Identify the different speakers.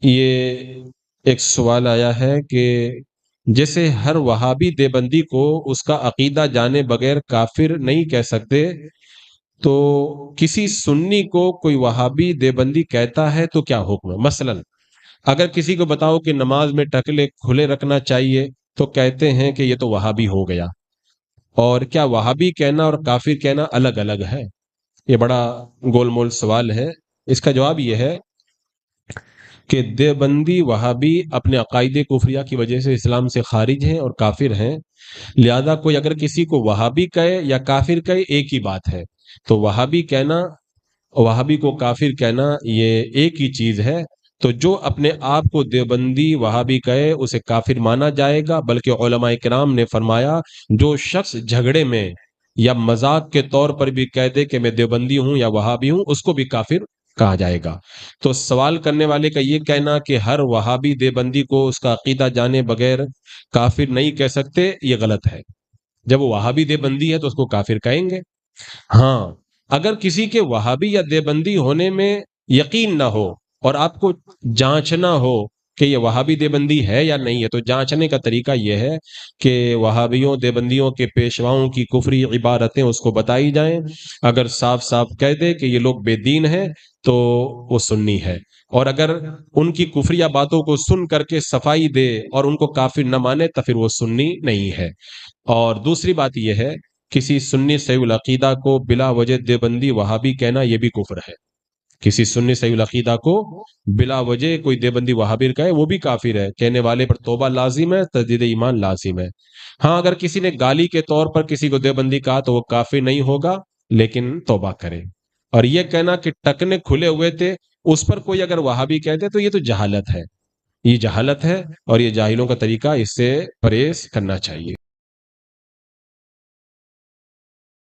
Speaker 1: یہ ایک سوال آیا ہے کہ جیسے ہر وہابی دیوبندی کو اس کا عقیدہ جانے بغیر کافر نہیں کہہ سکتے، تو کسی سنی کو کوئی وہابی دیوبندی کہتا ہے تو کیا حکم ہے؟ مثلا اگر کسی کو بتاؤ کہ نماز میں ٹکلے کھلے رکھنا چاہیے تو کہتے ہیں کہ یہ تو وہابی ہو گیا، اور کیا وہابی کہنا اور کافر کہنا الگ الگ ہے؟ یہ بڑا گول مول سوال ہے۔ اس کا جواب یہ ہے کہ دیوبندی وہابی اپنے عقائد کفریہ کی وجہ سے اسلام سے خارج ہیں اور کافر ہیں، لہذا کوئی اگر کسی کو وہابی کہے یا کافر کہے ایک ہی بات ہے۔ تو وہابی کہنا، وہابی کو کافر کہنا یہ ایک ہی چیز ہے۔ تو جو اپنے آپ کو دیوبندی وہابی کہے اسے کافر مانا جائے گا، بلکہ علماء کرام نے فرمایا جو شخص جھگڑے میں یا مذاق کے طور پر بھی کہہ دے کہ میں دیوبندی ہوں یا وہابی ہوں، اس کو بھی کافر کہا جائے گا۔ تو سوال کرنے والے کا یہ کہنا کہ ہر وہابی دیوبندی کو اس کا عقیدہ جانے بغیر کافر نہیں کہہ سکتے، یہ غلط ہے۔ جب وہ وہابی دیوبندی ہے تو اس کو کافر کہیں گے۔ ہاں، اگر کسی کے وہابی یا دیوبندی ہونے میں یقین نہ ہو اور آپ کو جانچنا ہو کہ یہ وہابی دیوبندی ہے یا نہیں ہے، تو جانچنے کا طریقہ یہ ہے کہ وہابیوں دیوبندیوں کے پیشواؤں کی کفری عبارتیں اس کو بتائی جائیں۔ اگر صاف صاف کہہ دے کہ یہ لوگ بے دین ہیں تو وہ سنی ہے، اور اگر ان کی کفریہ باتوں کو سن کر کے صفائی دے اور ان کو کافر نہ مانے تو پھر وہ سنی نہیں ہے۔ اور دوسری بات یہ ہے، کسی سنی صحیح العقیدہ کو بلا وجہ دیوبندی وہابی کہنا یہ بھی کفر ہے۔ کسی سنی صحیح العقیدہ کو بلا وجہ کوئی دیوبندی وہابی کہے وہ بھی کافر ہے، کہنے والے پر توبہ لازم ہے، تجدید ایمان لازم ہے۔ ہاں، اگر کسی نے گالی کے طور پر کسی کو دیوبندی کہا تو وہ کافر نہیں ہوگا، لیکن توبہ کرے۔ اور یہ کہنا کہ ٹکنے کھلے ہوئے تھے اس پر کوئی اگر وہابی کہتے تو یہ تو جہالت ہے، یہ جہالت ہے، اور یہ جاہلوں کا طریقہ، اس سے پرہیز کرنا چاہیے۔